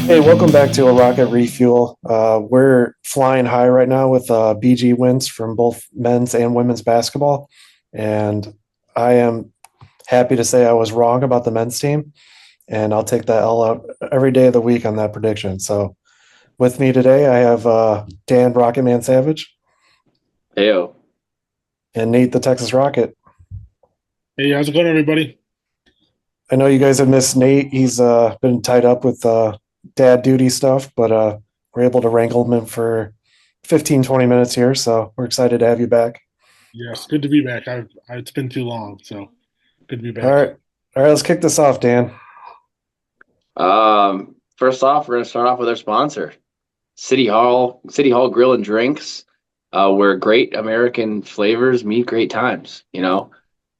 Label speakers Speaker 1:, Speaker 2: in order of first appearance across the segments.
Speaker 1: Hey, welcome back to a Rocket Refuel. We're flying high right now with BG wins from both men's and women's basketball. And I am happy to say I was wrong about the men's team, and I'll take that L out every day of the week on that prediction. So with me today, I have Dan Rocketman Savage
Speaker 2: Heyo.
Speaker 1: and Nate the Texas Rocket.
Speaker 3: Hey, how's it going, everybody?
Speaker 1: I know you guys have missed Nate. He's been tied up with dad duty stuff, but we're able to wrangle him in for 15, 20 minutes here. So we're excited to have you back.
Speaker 3: Yes, good to be back. It's been too long, so good to be
Speaker 1: All
Speaker 3: back.
Speaker 1: right. All right, let's kick this off, Dan.
Speaker 2: First off, we're gonna start off with our sponsor, City Hall Grill and Drinks, where great American flavors meet great times.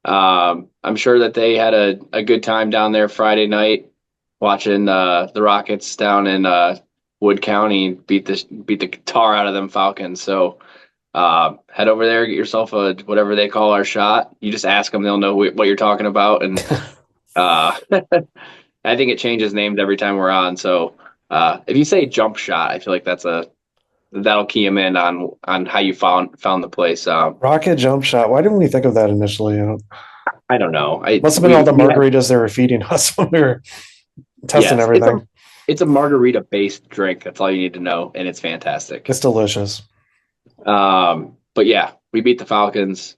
Speaker 2: I'm sure that they had a good time down there Friday night watching the Rockets down in Wood County beat the tar out of them Falcons. So head over there, get yourself a whatever they call our shot. You just ask them; they'll know what you're talking about, and uh, I think it changes names every time we're on. So if you say jump shot, I feel like that'll key him in on how you found the place.
Speaker 1: Rocket jump shot. Why didn't we think of that initially?
Speaker 2: I don't know. I
Speaker 1: Must have been all
Speaker 2: we
Speaker 1: the
Speaker 2: we had,
Speaker 1: margaritas they were feeding us when we were testing
Speaker 2: yes,
Speaker 1: everything.
Speaker 2: it's a margarita based drink. That's all you need to know, and it's fantastic.
Speaker 1: It's delicious.
Speaker 2: But yeah, we beat the Falcons,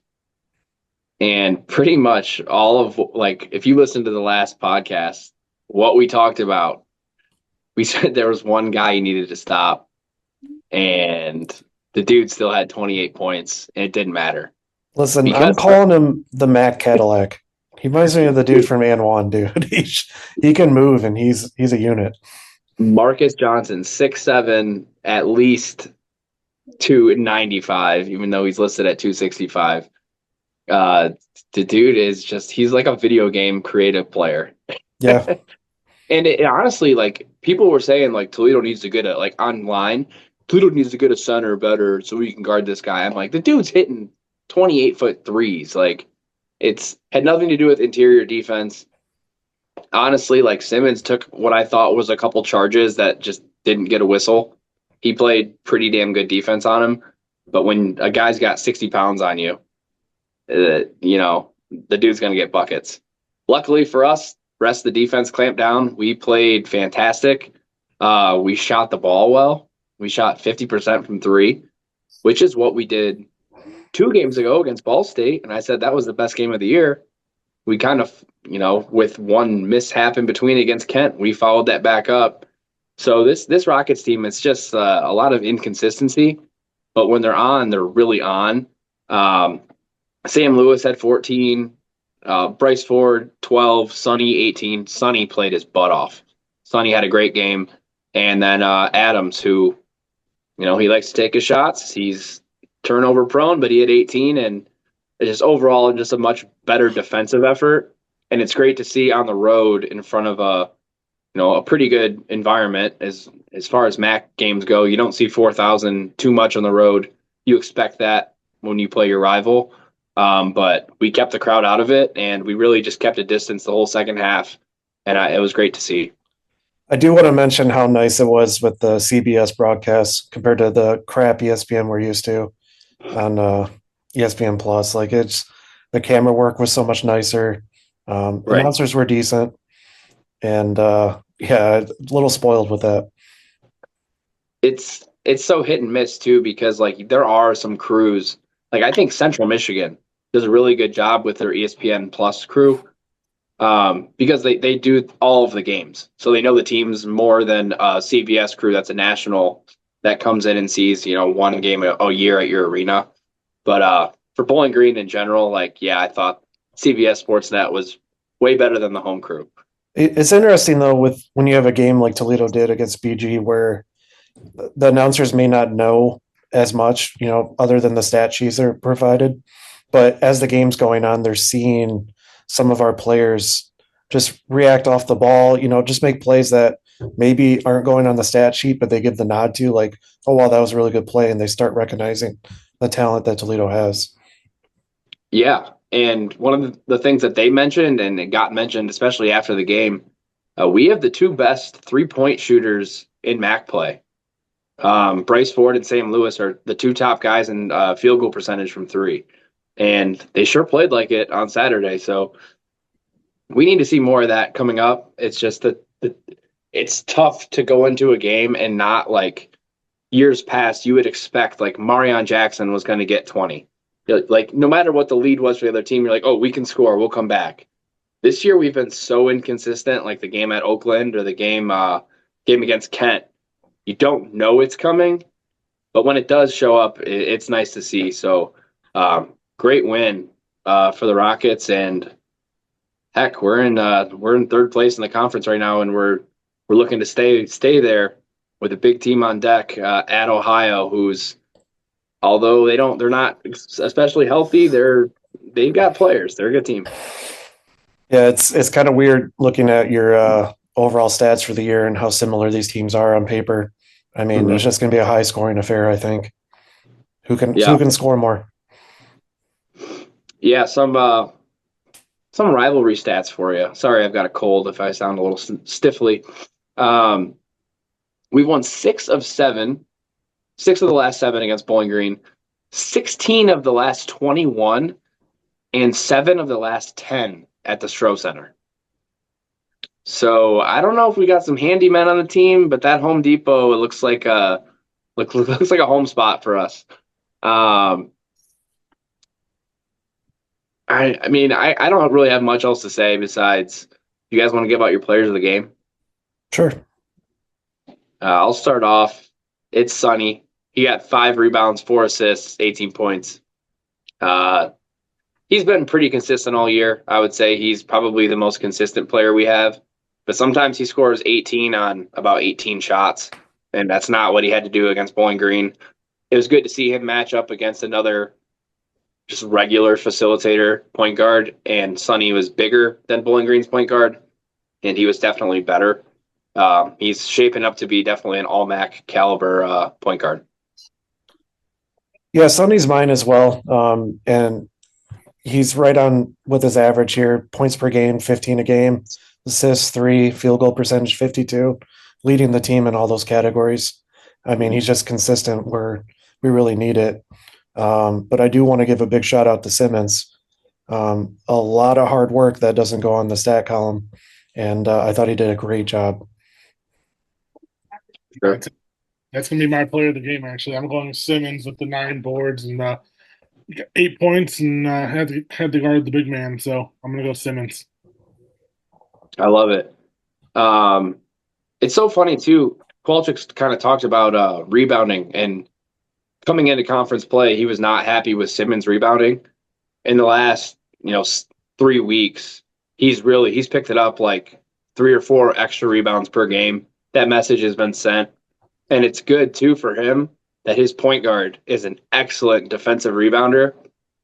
Speaker 2: and pretty much all of like if you listen to the last podcast, what we talked about, we said there was one guy you needed to stop, and the dude still had 28 points, and it didn't matter
Speaker 1: Listen, I'm
Speaker 2: because
Speaker 1: calling him the Mac Cadillac. He reminds me of the dude from And One, dude. He can move, and he's a unit.
Speaker 2: Marcus Johnson, 6'7", at least 295, even though he's listed at 265. Uh, the dude is he's like a video game creative player.
Speaker 1: Yeah,
Speaker 2: And honestly, like people were saying, like Toledo needs to get a like online. Toledo needs to get a center better so we can guard this guy. I'm like, the dude's hitting 28-foot threes. Like it's had nothing to do with interior defense. Honestly, like Simmons took what I thought was a couple charges that just didn't get a whistle. He played pretty damn good defense on him. But when a guy's got 60 pounds on you, the dude's going to get buckets. Luckily for us, rest of the defense clamped down. We played fantastic. We shot the ball well. We shot 50% from three, which is what we did 2 games ago against Ball State. And I said that was the best game of the year. We kind of, with one mishap in between against Kent, we followed that back up. So this Rockets team, it's just a lot of inconsistency. But when they're on, they're really on. Sam Lewis had 14, Bryce Ford 12, Sonny 18. Sonny played his butt off. Sonny had a great game, and then Adams, who he likes to take his shots. He's turnover prone, but he had 18, and it's just overall just a much better defensive effort. And it's great to see on the road in front of a pretty good environment as far as MAC games go. You don't see 4,000 too much on the road. You expect that when you play your rival. But we kept the crowd out of it, and we really just kept a distance the whole second half, and it was great to see.
Speaker 1: I do want to mention how nice it was with the CBS broadcast compared to the crap ESPN we're used to on ESPN Plus. Like the camera work was so much nicer. The
Speaker 2: Right.
Speaker 1: announcers were decent, and yeah, a little spoiled with that.
Speaker 2: It's so hit and miss too because like there are some crews like I think Central Michigan does a really good job with their ESPN Plus crew because they do all of the games, so they know the teams more than a CBS crew that's a national that comes in and sees one game a year at your arena. But for Bowling Green in general, like yeah, I thought CBS Sportsnet was way better than the home crew.
Speaker 1: It's interesting though with when you have a game like Toledo did against BG where the announcers may not know as much, other than the stat sheets are provided. But as the game's going on, they're seeing some of our players just react off the ball, just make plays that maybe aren't going on the stat sheet, but they give the nod to, like, oh, wow, that was a really good play. And they start recognizing the talent that Toledo has.
Speaker 2: Yeah. And one of the things that they mentioned, and it got mentioned, especially after the game, We have the two best 3-point shooters in MAC play. Bryce Ford and Sam Lewis are the two top guys in field goal percentage from three. And they sure played like it on Saturday. So we need to see more of that coming up. It's just that it's tough to go into a game and not like years past, you would expect like Marion Jackson was going to get 20. Like no matter what the lead was for the other team, you're like, oh, we can score. We'll come back. This year we've been so inconsistent, like the game at Oakland or the game against Kent. You don't know it's coming, but when it does show up, it's nice to see. So great win for the Rockets, and heck, we're in third place in the conference right now, and we're looking to stay there with a big team on deck at Ohio, who's although they're not especially healthy, they've got players. They're a good team.
Speaker 1: Yeah, it's kind of weird looking at your overall stats for the year and how similar these teams are on paper. I mean, it's just going to be a high scoring affair, I think. Who can score more?
Speaker 2: Yeah, some rivalry stats for you. Sorry, I've got a cold if I sound a little stiffly. We've won 6 of the last 7 against Bowling Green, 16 of the last 21, and 7 of the last 10 at the Stroh Center. So I don't know if we got some handymen on the team, but that Home Depot, it looks like a home spot for us. I mean, I don't really have much else to say besides, you guys want to give out your players of the game?
Speaker 1: Sure.
Speaker 2: I'll start off. It's Sonny. He got 5 rebounds, 4 assists, 18 points. He's been pretty consistent all year. I would say he's probably the most consistent player we have. But sometimes he scores 18 on about 18 shots, and that's not what he had to do against Bowling Green. It was good to see him match up against another just regular facilitator point guard, and Sonny was bigger than Bowling Green's point guard, and he was definitely better. He's shaping up to be definitely an all-MAC caliber point guard.
Speaker 1: Yeah, Sonny's mine as well. And he's right on with his average here. Points per game, 15 a game. Assists, 3. Field goal percentage, 52. Leading the team in all those categories. I mean, he's just consistent where we really need it. But I do want to give a big shout out to Simmons. A lot of hard work that doesn't go on the stat column. And I thought he did a great job.
Speaker 2: Sure.
Speaker 3: That's going to be my player of the game, actually. I'm going Simmons with the 9 boards and 8 points, and had to guard the big man. So I'm going to go Simmons.
Speaker 2: I love it. It's so funny, too. Kowalczyk kind of talked about rebounding, and coming into conference play, he was not happy with Simmons rebounding. In the last, 3 weeks, he's picked it up like 3 or 4 extra rebounds per game. That message has been sent. And it's good, too, for him that his point guard is an excellent defensive rebounder.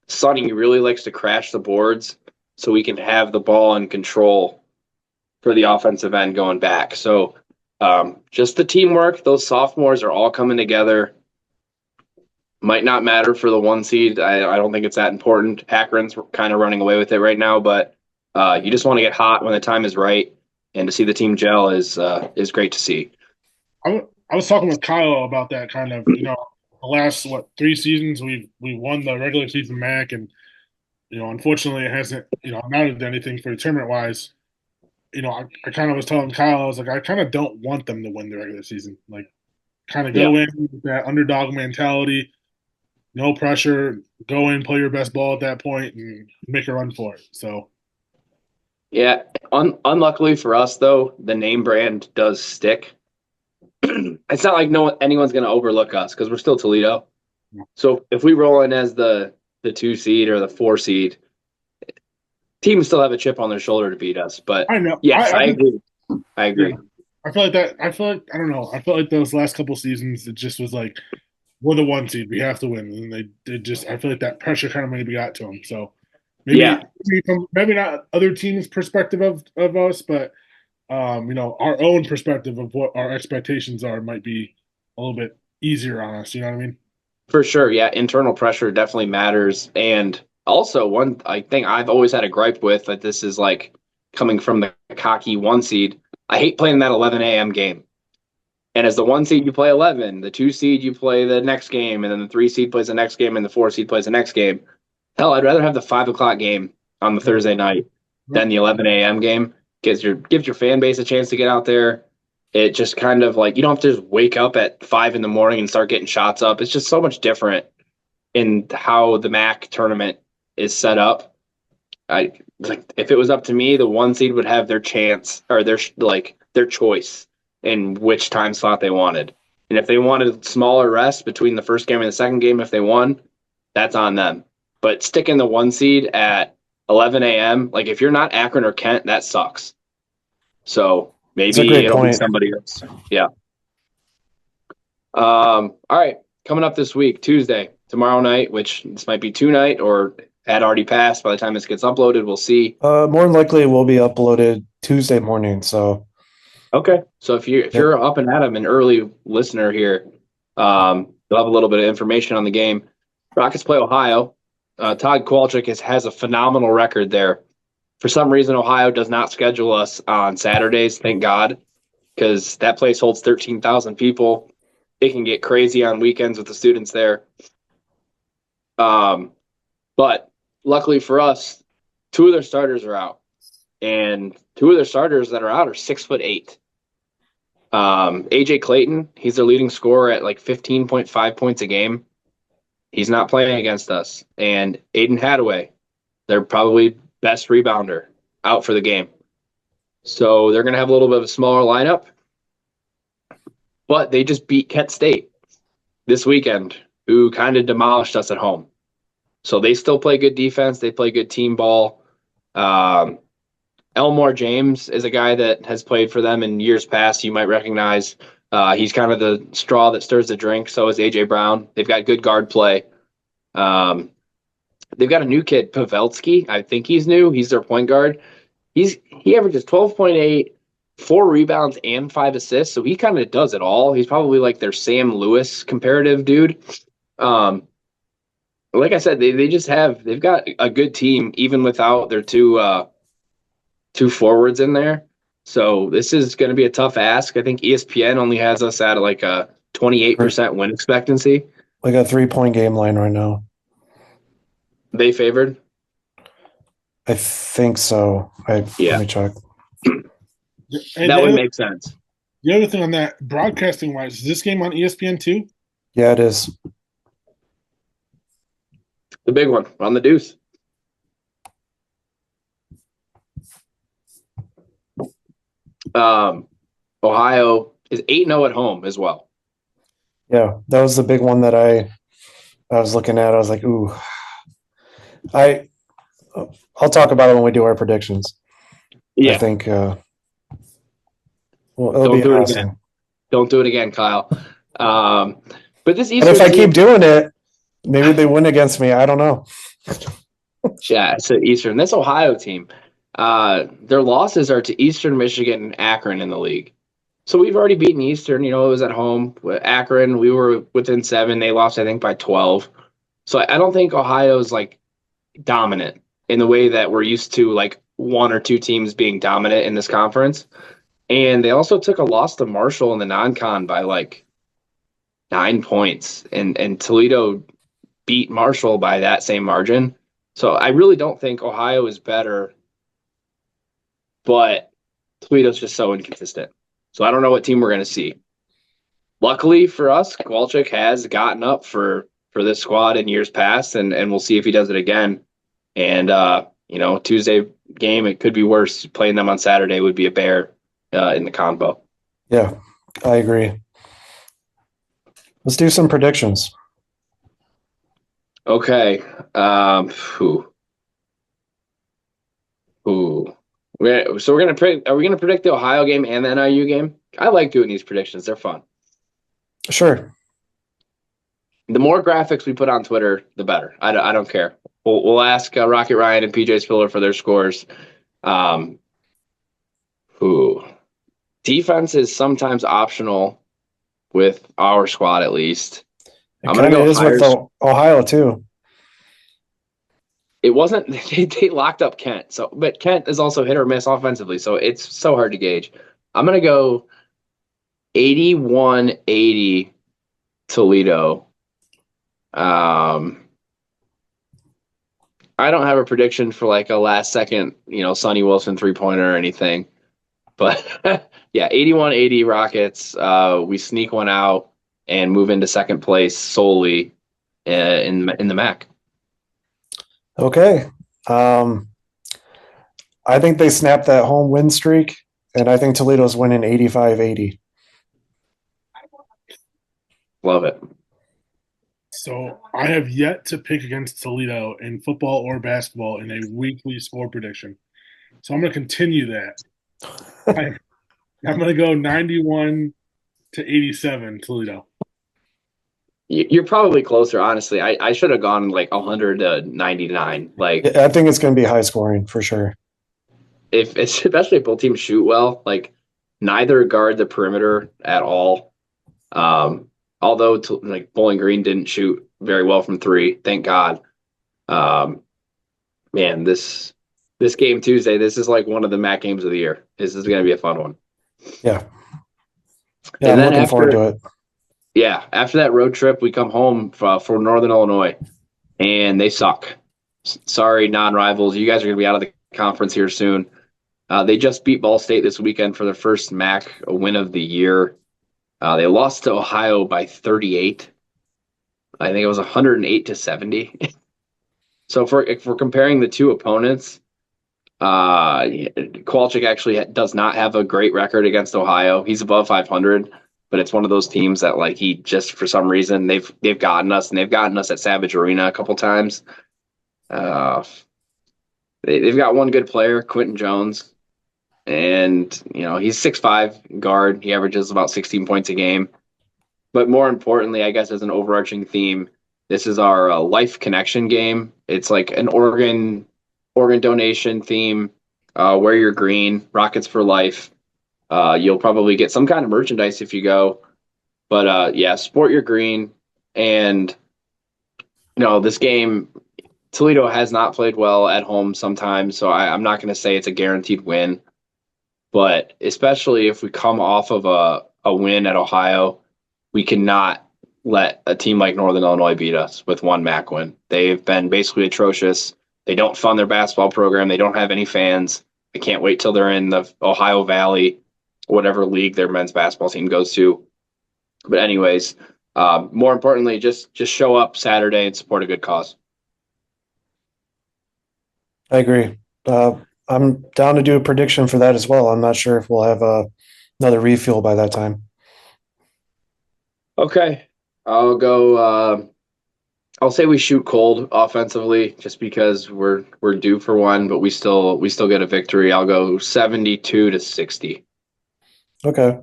Speaker 2: Sonny really likes to crash the boards so we can have the ball in control for the offensive end going back. So just the teamwork, those sophomores are all coming together. Might not matter for the 1 seed. I don't think it's that important. Akron's kind of running away with it right now, but you just want to get hot when the time is right, and to see the team gel is great to see.
Speaker 3: I was talking with Kyle about that kind of, the last 3 seasons we won the regular season MAC, and unfortunately it hasn't amounted to anything for tournament wise. I kind of was telling Kyle, I was like, I kind of don't want them to win the regular season. Like, kind of go in with that underdog mentality, no pressure, go in, play your best ball at that point, and make a run for it. So.
Speaker 2: Yeah, unluckily for us though, the name brand does stick. It's not like anyone's going to overlook us because we're still Toledo. So if we roll in as the 2 seed or the 4 seed, teams still have a chip on their shoulder to beat us. But
Speaker 3: I know.
Speaker 2: Yes, I agree. I agree.
Speaker 3: I feel like that. I feel like I don't know. I felt like those last couple seasons, it just was like, we're the 1 seed, we have to win, and they did just. I feel like that pressure kind of maybe got to them. So maybe from maybe not other teams' perspective of us, but our own perspective of what our expectations are might be a little bit easier on us. You know what I mean?
Speaker 2: For sure. Yeah. Internal pressure definitely matters. And also one thing I've always had a gripe with, that this is like coming from the cocky 1 seed. I hate playing that 11 a.m. game. And as the 1 seed, you play 11. The 2 seed, you play the next game. And then the 3 seed plays the next game. And the 4 seed plays the next game. Hell, I'd rather have the 5 o'clock game on the Thursday night than the 11 a.m. game. Gives your fan base a chance to get out there. It just kind of like, you don't have to just wake up at 5 in the morning and start getting shots up. It's just so much different in how the MAC tournament is set up. If it was up to me, the 1 seed would have their chance or their choice in which time slot they wanted. And if they wanted smaller rest between the first game and the second game, if they won, that's on them. But sticking the 1 seed at 11 a.m., like if you're not Akron or Kent, that sucks. So maybe it'll be somebody else. Yeah. All right. Coming up this week, Tuesday, tomorrow night, which this might be tonight or had already passed by the time this gets uploaded. We'll see.
Speaker 1: More than likely, it will be uploaded Tuesday morning. So,
Speaker 2: okay. So if you're up and at 'em, an early listener here, you'll have a little bit of information on the game. Rockets play Ohio. Todd Kowalczyk has a phenomenal record there. For some reason, Ohio does not schedule us on Saturdays, thank God, because that place holds 13,000 people. It can get crazy on weekends with the students there. But luckily for us, 2 of their starters are out. And 2 of their starters that are out are 6'8". AJ Clayton, he's their leading scorer at like 15.5 points a game. He's not playing against us. And Aiden Hadaway, they're probably best rebounder, out for the game. So they're going to have a little bit of a smaller lineup. But they just beat Kent State this weekend, who kind of demolished us at home. So they still play good defense. They play good team ball. Elmore James is a guy that has played for them in years past. You might recognize. He's kind of the straw that stirs the drink. So is A.J. Brown. They've got good guard play. They've got a new kid, Pavelski. I think he's new. He's their point guard. He averages 12.8, 4 rebounds, and 5 assists. So he kind of does it all. He's probably like their Sam Lewis comparative dude. Like I said, they've got a good team even without their two forwards in there. So this is going to be a tough ask. I think ESPN only has us at like a 28% win expectancy.
Speaker 1: Like a 3-point game line right now.
Speaker 2: They favored?
Speaker 1: I think so. Let me check.
Speaker 2: That would make sense.
Speaker 3: The other thing on that, broadcasting wise, is this game on ESPN too?
Speaker 1: Yeah, it is.
Speaker 2: The big one. We're on the deuce. Ohio is 8-0 at home as well.
Speaker 1: Yeah, that was the big one that I was looking at. I was like, ooh. I'll talk about it when we do our predictions.
Speaker 2: Yeah.
Speaker 1: I think it'll
Speaker 2: Don't
Speaker 1: be
Speaker 2: do
Speaker 1: interesting.
Speaker 2: it again. Don't do it again, Kyle. But this Eastern
Speaker 1: And if I
Speaker 2: team,
Speaker 1: keep doing it, maybe they win against me. I don't know.
Speaker 2: yeah, it's an Eastern. This Ohio team, their losses are to Eastern Michigan and Akron in the league. So we've already beaten Eastern. You know, it was at home. With Akron, we were within 7. They lost, I think, by 12. So I don't think Ohio's like dominant in the way that we're used to, like 1 or 2 teams being dominant in this conference. And they also took a loss to Marshall in the non-con by like 9 points. And Toledo beat Marshall by that same margin. So I really don't think Ohio is better, but Toledo's just so inconsistent. So I don't know what team we're going to see. Luckily for us, Kowalczyk has gotten up for this squad in years past, and we'll see if he does it again. And, Tuesday game, it could be worse. Playing them on Saturday would be a bear in the combo.
Speaker 1: Yeah, I agree. Let's do some predictions.
Speaker 2: Okay. So we're gonna predict. Are we gonna predict the Ohio game and the NIU game? I like doing these predictions. They're fun.
Speaker 1: Sure.
Speaker 2: The more graphics we put on Twitter, the better. I don't care. We'll ask Rocket Ryan and PJ Spiller for their scores. Defense is sometimes optional with our squad, at least.
Speaker 1: It kind of is with Ohio too.
Speaker 2: It wasn't. They locked up Kent. But Kent is also hit or miss offensively, so it's so hard to gauge. I'm going to go 81-80 Toledo. I don't have a prediction for like a last second, Sonny Wilson 3-pointer or anything. But yeah, 81-80 Rockets. We sneak one out and move into second place solely in the MAC.
Speaker 1: Okay. I think they snapped that home win streak, and I think Toledo's winning 85-80.
Speaker 2: Love it.
Speaker 3: So I have yet to pick against Toledo in football or basketball in a weekly score prediction. So I'm going to continue that. I'm going to go 91-87 Toledo.
Speaker 2: You're probably closer, honestly. I should have gone like 100-99. Like,
Speaker 1: I think it's going to be high scoring for sure.
Speaker 2: especially if both teams shoot well, like neither guard the perimeter at all. Although like Bowling Green didn't shoot very well from three, thank God. Man, this game Tuesday, this is like one of the MAC games of the year. This is going to be a fun one.
Speaker 1: Yeah,
Speaker 2: And
Speaker 1: I'm
Speaker 2: then
Speaker 1: looking forward to it.
Speaker 2: Yeah, after that road trip, we come home for Northern Illinois, and they suck. Sorry, non-rivals. You guys are going to be out of the conference here soon. They just beat Ball State this weekend for their first MAC win of the year. They lost to Ohio by 38. I think it was 108-70. So if we're comparing the two opponents, Kowalczyk actually does not have a great record against Ohio. He's above 500, but it's one of those teams that like he just for some reason they've gotten us, and they've gotten us at Savage Arena a couple times. They've got one good player, Quentin Jones, and he's 6'5" guard. He averages about 16 points a game. But more importantly, I guess as an overarching theme, this is our life connection game. It's like an Oregon donation theme. Wear your green, Rockets for life. You'll probably get some kind of merchandise if you go. But yeah, sport your green. And this game, Toledo has not played well at home sometimes, so I'm not going to say it's a guaranteed win. But especially if we come off of a win at Ohio, we cannot let a team like Northern Illinois beat us with one MAC win. They've been basically atrocious. They don't fund their basketball program. They don't have any fans. I can't wait till they're in the Ohio Valley, whatever league their men's basketball team goes to. But anyways, more importantly, just show up Saturday and support a good cause.
Speaker 1: I agree. I'm down to do a prediction for that as well. I'm not sure if we'll have another refuel by that time.
Speaker 2: Okay, I'll go. I'll say we shoot cold offensively, just because we're due for one, but we still get a victory. I'll go 72-60.
Speaker 1: Okay,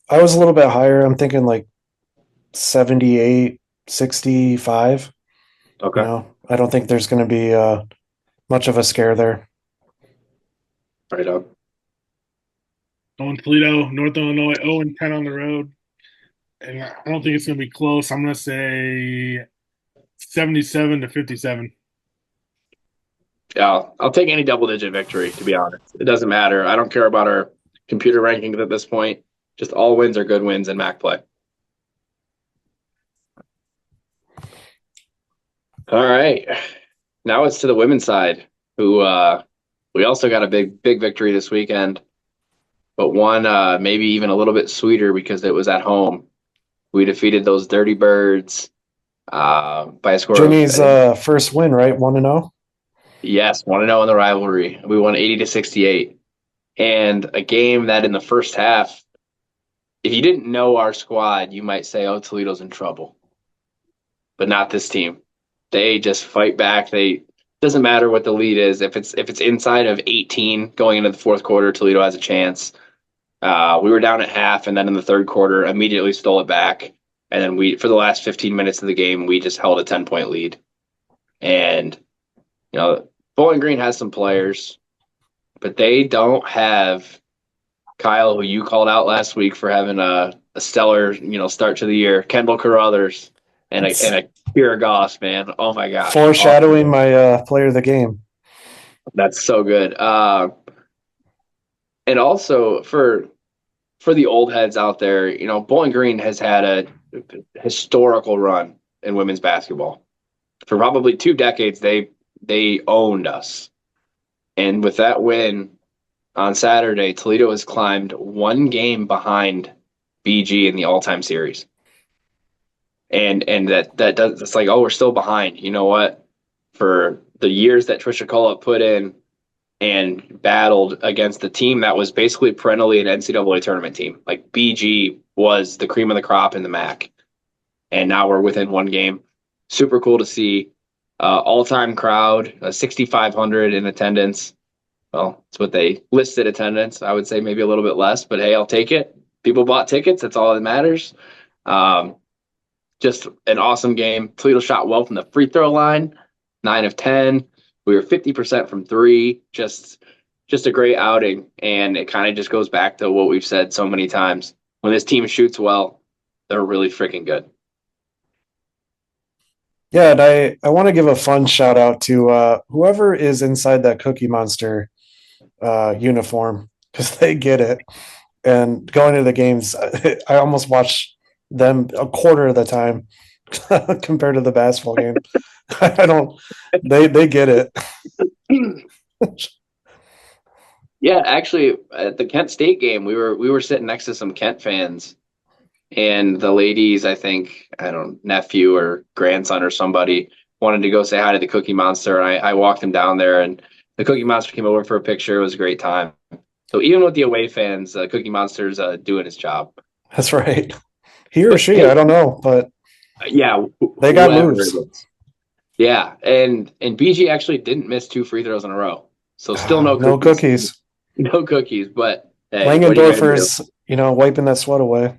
Speaker 1: I was a little bit higher. I'm thinking like 78-65.
Speaker 2: Okay,
Speaker 1: I don't think there's going to be much of a scare there.
Speaker 2: right on.
Speaker 3: Going Toledo, North Illinois, 0-10 on the road. And I don't think it's going to be close. I'm going to say 77-57.
Speaker 2: Yeah, I'll take any double-digit victory, to be honest. It doesn't matter. I don't care about our computer rankings at this point. Just all wins are good wins in MAC play. All right. Now it's to the women's side, who we also got a big victory this weekend, but one maybe even a little bit sweeter because it was at home. We defeated those Dirty Birds by a score
Speaker 1: Jenny's
Speaker 2: of
Speaker 1: first win, right? 1-0?
Speaker 2: yes, 1-0 in the rivalry. We won 80-68. And a game that in the first half, if you didn't know our squad, you might say, oh, Toledo's in trouble. But not this team. They just fight back. Doesn't matter what the lead is. If it's inside of 18 going into the fourth quarter, Toledo has a chance. We were down at half, and then in the third quarter, immediately stole it back. And then for the last 15 minutes of the game, we just held a 10-point lead. And, Bowling Green has some players, but they don't have Kyle, who you called out last week for having a stellar, start to the year, Kendall Carruthers, and a Kira Goss, man. Oh, my gosh.
Speaker 1: Foreshadowing my player of the game.
Speaker 2: That's so good. And also for for the old heads out there, Bowling Green has had a historical run in women's basketball. For probably 2 decades, they owned us. And with that win on Saturday, Toledo has climbed 1 game behind BG in the all-time series. And that does, it's like, oh, we're still behind. You know what? For the years that Trisha Cullop put in and battled against the team that was basically perennially an NCAA tournament team, like BG was the cream of the crop in the MAC. And now we're within 1 game. Super cool to see. All-time crowd, 6,500 in attendance. Well, it's what they listed attendance. I would say maybe a little bit less, but hey, I'll take it. People bought tickets. That's all that matters. Just an awesome game. Toledo shot well from the free throw line, 9 of 10. We were 50% from three. Just a great outing. And it kind of just goes back to what we've said so many times. When this team shoots well, they're really freaking good.
Speaker 1: Yeah, and I want to give a fun shout out to whoever is inside that Cookie Monster uniform, because they get it. And going to the games, I almost watch them a quarter of the time compared to the basketball game. I don't. They get it.
Speaker 2: Yeah, actually, at the Kent State game, we were sitting next to some Kent fans, and the ladies, I think, I don't know, nephew or grandson or somebody wanted to go say hi to the Cookie Monster, and I walked him down there, and the Cookie Monster came over for a picture. It was a great time. So even with the away fans, Cookie Monster's doing his job.
Speaker 1: That's right. He or she, I don't know, but
Speaker 2: yeah,
Speaker 1: they got moves.
Speaker 2: Yeah, and BG actually didn't miss 2 free throws in a row, so still no
Speaker 1: cookies.
Speaker 2: No cookies. But hey,
Speaker 1: Langendorfer's, wiping that sweat away.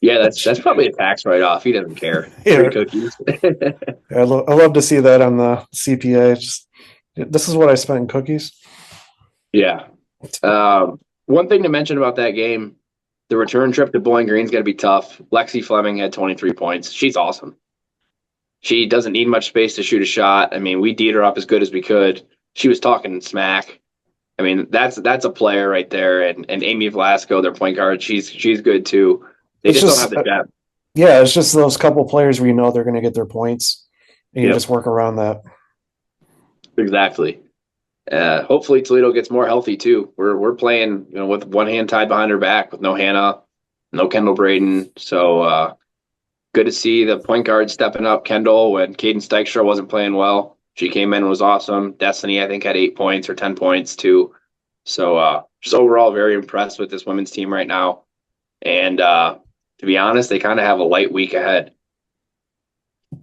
Speaker 2: Yeah, that's probably a tax write-off. He doesn't care.
Speaker 1: Yeah.
Speaker 2: Free cookies.
Speaker 1: I love to see that on the CPA. This is what I spent in cookies.
Speaker 2: Yeah. One thing to mention about that game, the return trip to Bowling Green's got to be tough. Lexi Fleming had 23 points. She's awesome. She doesn't need much space to shoot a shot. I mean, we D'd her up as good as we could. She was talking smack. I mean, that's a player right there. And Amy Velasco, their point guard, she's good too. They just don't have the depth.
Speaker 1: Yeah, it's just those couple players where they're going to get their points, and you just work around that.
Speaker 2: Exactly. Hopefully Toledo gets more healthy too. We're playing, with one hand tied behind her back, with no Hannah, no Kendall Braden. So good to see the point guard stepping up. Kendall, when Caden Steikstra wasn't playing well, she came in and was awesome. Destiny, I think, had 8 points or 10 points too. So just overall very impressed with this women's team right now. And to be honest, they kind of have a light week ahead.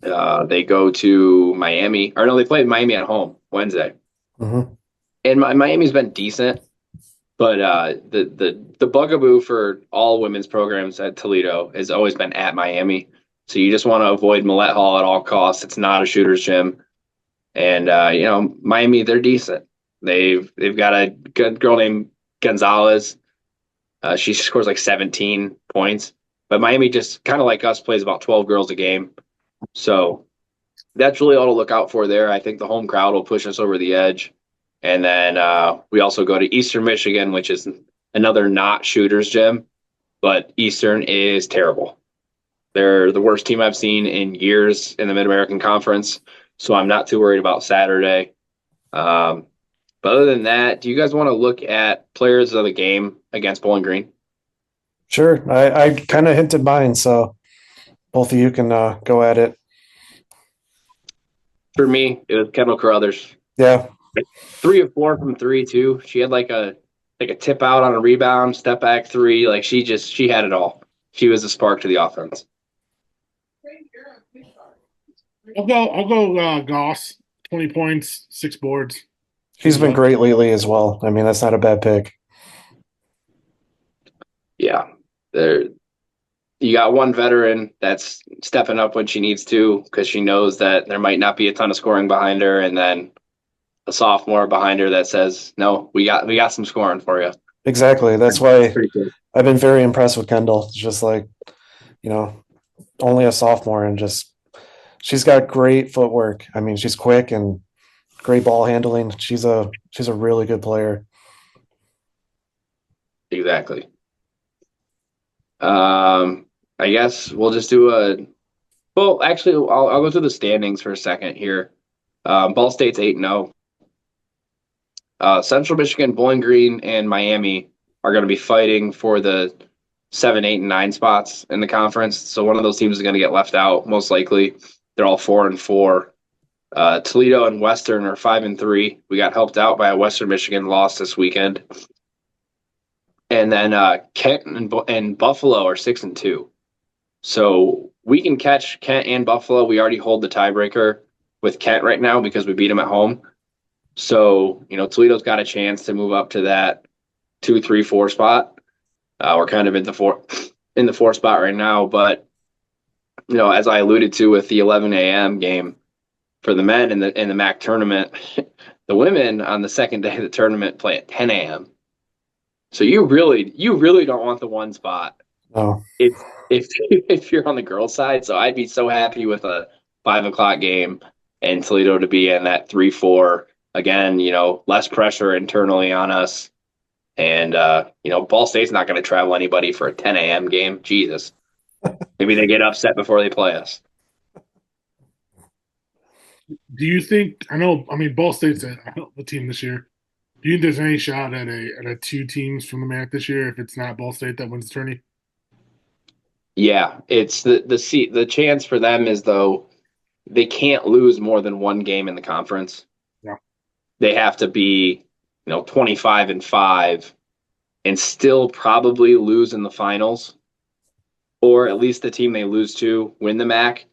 Speaker 2: They go to Miami, or no, they played Miami at home Wednesday.
Speaker 1: Mm-hmm.
Speaker 2: And Miami's been decent, but the bugaboo for all women's programs at Toledo has always been at Miami. So you just want to avoid Millette Hall at all costs. It's not a shooter's gym, and Miami, they're decent. They've got a good girl named Gonzalez. She scores like 17 points, but Miami, just kind of like us, plays about 12 girls a game. So that's really all to look out for there. I think the home crowd will push us over the edge. And then we also go to Eastern Michigan, which is another not shooters gym, but Eastern is terrible. They're the worst team I've seen in years in the Mid-American Conference, so I'm not too worried about Saturday. But other than that, do you guys want to look at players of the game against Bowling Green?
Speaker 1: Sure. I kind of hinted mine, so both of you can go at it.
Speaker 2: For me, it was Kendall Carruthers.
Speaker 1: Yeah.
Speaker 2: 3 of 4 from 3 too. She had like a tip out on a rebound, step back 3. Like she had it all. She was the spark to the offense.
Speaker 3: I'll go Goss. 20 points, 6 boards.
Speaker 1: He's been great lately as well. I mean, that's not a bad pick.
Speaker 2: Yeah. You got one veteran that's stepping up when she needs to, because she knows that there might not be a ton of scoring behind her, and then a sophomore behind her that says, no, we got some scoring for you.
Speaker 1: Exactly. That's why I've been very impressed with Kendall. It's just like, only a sophomore, and just she's got great footwork. I mean, she's quick and great ball handling. She's a really good player.
Speaker 2: Exactly. I guess we'll just do well, actually, I'll go through the standings for a second here. Ball State's 8-0. Central Michigan, Bowling Green, and Miami are going to be fighting for the 7, 8, and 9 spots in the conference. So one of those teams is going to get left out, most likely. They're all 4-4. Toledo and Western are 5-3. We got helped out by a Western Michigan loss this weekend. And then Kent and Buffalo are 6-2. So we can catch Kent and Buffalo. We already hold the tiebreaker with Kent right now because we beat them at home. So, Toledo's got a chance to move up to that 2, 3, 4 spot. We're kind of in the 4 spot right now, but as I alluded to with the 11 a.m. game for the men in the MAC tournament, the women on the second day of the tournament play at 10 a.m. So you really don't want the 1 spot.
Speaker 1: No.
Speaker 2: If you're on the girls' side. So I'd be so happy with a 5 o'clock game and Toledo to be in that 3-4. Again, less pressure internally on us. And, Ball State's not going to travel anybody for a 10 a.m. game. Jesus. Maybe they get upset before they play us.
Speaker 3: Do you think? Ball State's the team this year. Do you think there's any shot at a 2 teams from the MAC this year if it's not Ball State that wins the tourney?
Speaker 2: Yeah, it's the chance for them is, though, they can't lose more than 1 game in the conference.
Speaker 3: Yeah.
Speaker 2: They have to be, 25-5 and still probably lose in the finals, or at least the team they lose to win the MAC.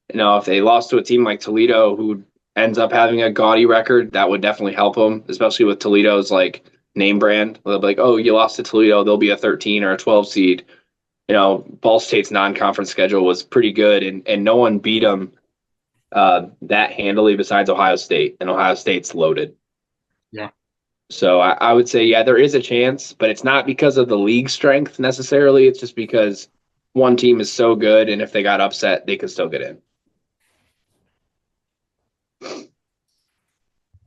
Speaker 2: If they lost to a team like Toledo, who ends up having a gaudy record, that would definitely help them, especially with Toledo's name brand. They'll be like, oh, you lost to Toledo, they'll be a 13 or a 12 seed. Ball State's non-conference schedule was pretty good, and no one beat them that handily besides Ohio State, and Ohio State's loaded.
Speaker 3: Yeah.
Speaker 2: So I would say, yeah, there is a chance, but it's not because of the league strength necessarily. It's just because one team is so good, and if they got upset, they could still get in.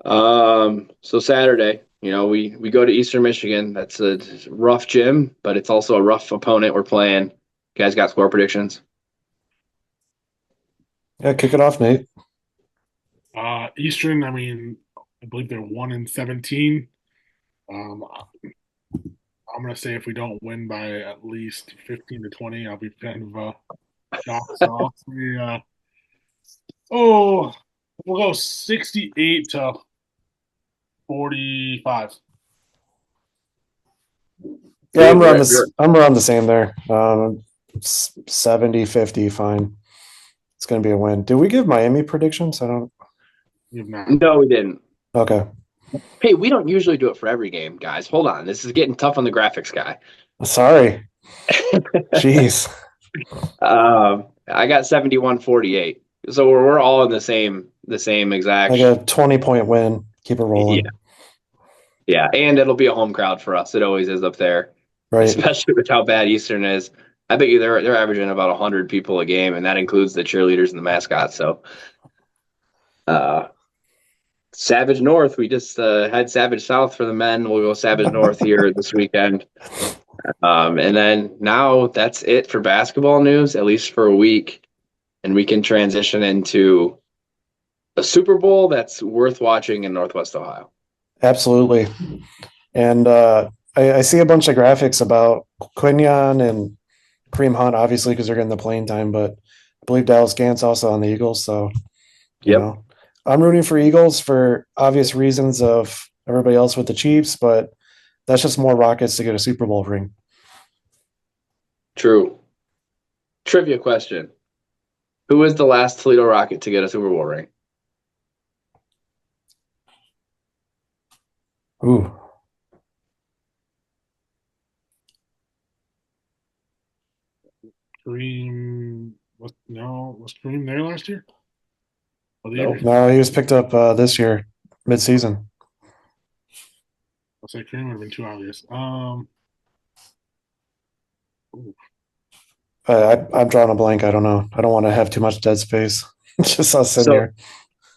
Speaker 2: So Saturday, we go to Eastern Michigan. That's a rough gym, but it's also a rough opponent we're playing. You guys got score predictions?
Speaker 1: Yeah, kick it off, Nate.
Speaker 3: Eastern, I believe they're 1-17. I'm gonna say if we don't win by at least 15-20, I'll be kind of shocked. So I'll say, we'll go 68-45.
Speaker 1: Yeah, I'm around the same there. 70-50, fine. It's going to be a win. Did we give Miami predictions? I don't.
Speaker 2: No, we didn't.
Speaker 1: Okay.
Speaker 2: Hey, we don't usually do it for every game, guys. Hold on. This is getting tough on the graphics guy.
Speaker 1: Sorry. Jeez.
Speaker 2: I got 71-48. So we're all in the same exact.
Speaker 1: Like a 20-point win. Keep it rolling.
Speaker 2: Yeah, and it'll be a home crowd for us. It always is up there. Right. Especially with how bad Eastern is. I bet you they're averaging about 100 people a game, and that includes the cheerleaders and the mascots. So, Savage North. We just had Savage South for the men. We'll go Savage North here this weekend. And then now that's it for basketball news, at least for a week. And we can transition into a Super Bowl that's worth watching in Northwest Ohio.
Speaker 1: Absolutely. And I see a bunch of graphics about Quinion and Kareem Hunt, obviously, because they're getting the playing time, but I believe Dallas Gant's also on the Eagles. So, you know, I'm rooting for Eagles for obvious reasons of everybody else with the Chiefs, but that's just more Rockets to get a Super Bowl ring.
Speaker 2: True. Trivia question. Who was the last Toledo Rocket to get a Super Bowl ring?
Speaker 1: Ooh.
Speaker 3: Kareem was Kareem there last year?
Speaker 1: No, he was picked up this year, mid-season.
Speaker 3: I'll say Kareem would have been too obvious.
Speaker 1: I'm drawing a blank. I don't know. I don't want to have too much dead space. Just us sitting here.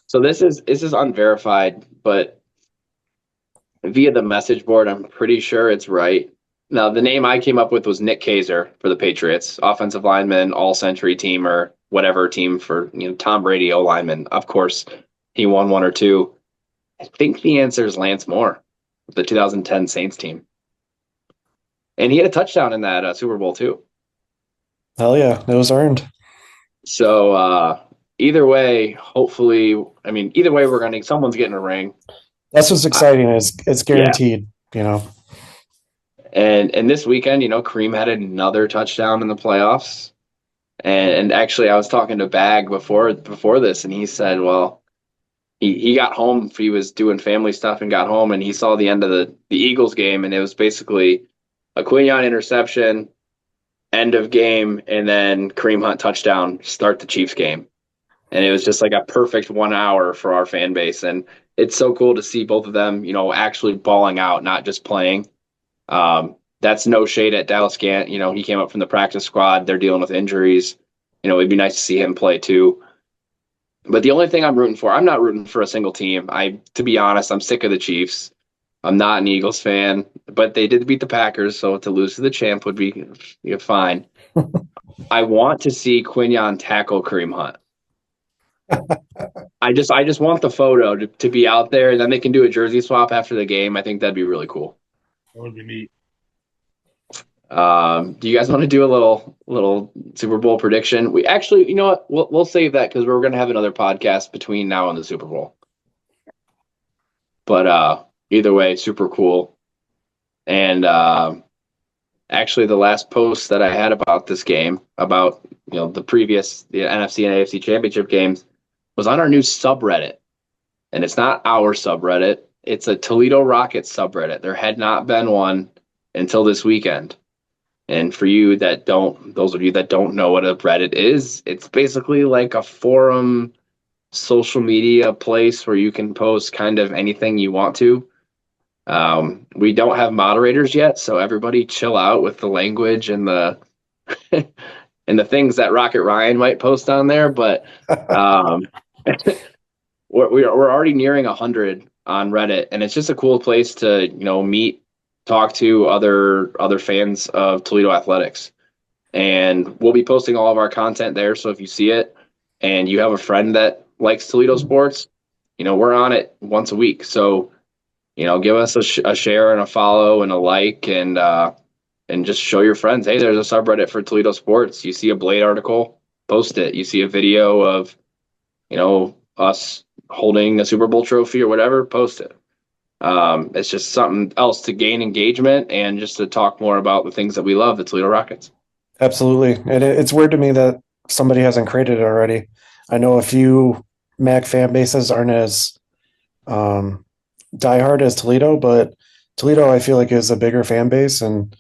Speaker 2: So this is unverified, but via the message board, I'm pretty sure it's right. Now, the name I came up with was Nick Kaiser for the Patriots, offensive lineman, all-century team, or whatever team for Tom Brady, O-lineman. Of course, he won one or two. I think the answer is Lance Moore, the 2010 Saints team, and he had a touchdown in that Super Bowl too.
Speaker 1: Hell yeah, it was earned.
Speaker 2: So either way, hopefully, either way, someone's getting a ring.
Speaker 1: That's what's exciting is it's guaranteed.
Speaker 2: And this weekend, Kareem had another touchdown in the playoffs. And actually, I was talking to Bag before this, and he said, well, he got home. He was doing family stuff and got home, and he saw the end of the Eagles game, and it was basically a Quinion interception, end of game, and then Kareem Hunt touchdown, start the Chiefs game. And it was just like a perfect 1 hour for our fan base. And it's so cool to see both of them, actually balling out, not just playing. That's no shade at Dallas Gant. He came up from the practice squad. They're dealing with injuries. It'd be nice to see him play too. But the only thing I'm rooting for, I'm not rooting for a single team. To be honest, I'm sick of the Chiefs. I'm not an Eagles fan, but they did beat the Packers, so to lose to the champ would be fine. I want to see Quinion tackle Kareem Hunt. I just want the photo to be out there, and then they can do a jersey swap after the game. I think that'd be really cool.
Speaker 3: That would be neat.
Speaker 2: Do you guys want to do a little Super Bowl prediction? We actually, you know what? We'll save that because we're going to have another podcast between now and the Super Bowl. But either way, super cool. And actually, the last post that I had about this game, about the NFC and AFC championship games, was on our new subreddit. And it's not our subreddit; it's a Toledo Rocket subreddit. There had not been one until this weekend. And for you those of you that don't know what a Reddit is, it's basically like a forum, social media place where you can post kind of anything you want to. We don't have moderators yet, so everybody chill out with the language and the and the things that Rocket Ryan might post on there. But we're already nearing 100 on Reddit, and it's just a cool place to meet, talk to other fans of Toledo athletics. And we'll be posting all of our content there. So if you see it and you have a friend that likes Toledo sports, we're on it once a week. So, give us a share and a follow and a like, and just show your friends, hey, there's a subreddit for Toledo sports. You see a Blade article, post it. You see a video of, us holding a Super Bowl trophy or whatever, post it. It's just something else to gain engagement and just to talk more about the things that we love, the Toledo Rockets.
Speaker 1: Absolutely. And it's weird to me that somebody hasn't created it already. I know a few MAC fan bases aren't as diehard as Toledo, but Toledo, I feel like, is a bigger fan base. And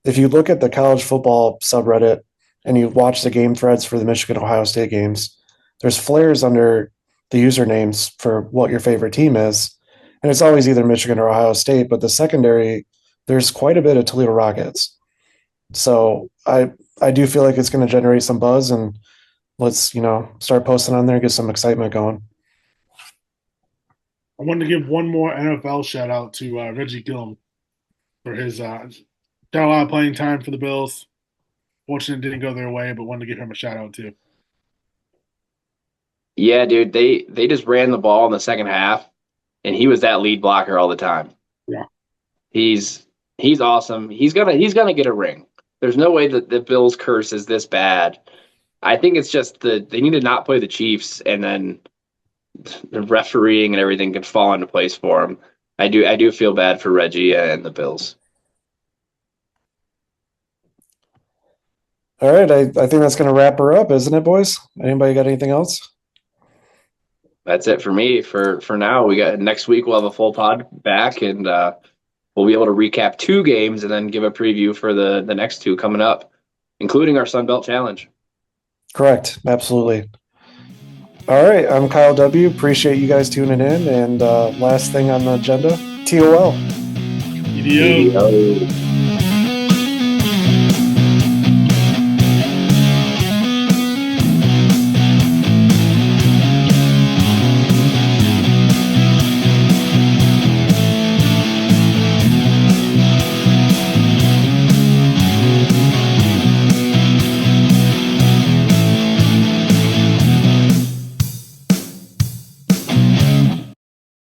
Speaker 1: if you look at the college football subreddit and you watch the game threads for the Michigan-Ohio State games, there's flares under the usernames for what your favorite team is. And it's always either Michigan or Ohio State, but the secondary, there's quite a bit of Toledo Rockets. So I do feel like it's going to generate some buzz, and let's, start posting on there, get some excitement going.
Speaker 3: I wanted to give one more NFL shout out to Reggie Gillum for his got a lot of playing time for the Bills. Fortunately, it didn't go their way, but wanted to give him a shout out too.
Speaker 2: Yeah, dude, they just ran the ball in the second half, and he was that lead blocker all the time.
Speaker 3: Yeah,
Speaker 2: he's awesome. He's gonna get a ring. There's no way that the Bills curse is this bad. I think it's just they need to not play the Chiefs, and then the refereeing and everything can fall into place for him. I do feel bad for Reggie and the Bills.
Speaker 1: All right, I think that's going to wrap her up, isn't it, boys? Anybody got anything else?
Speaker 2: That's it for me for now. We got next week. We'll have a full pod back, and we'll be able to recap 2 games and then give a preview for the next 2 coming up, including our Sun Belt Challenge.
Speaker 1: Correct. Absolutely. All right. I'm Kyle W. Appreciate you guys tuning in. And last thing on the agenda, TOL.
Speaker 3: EDO.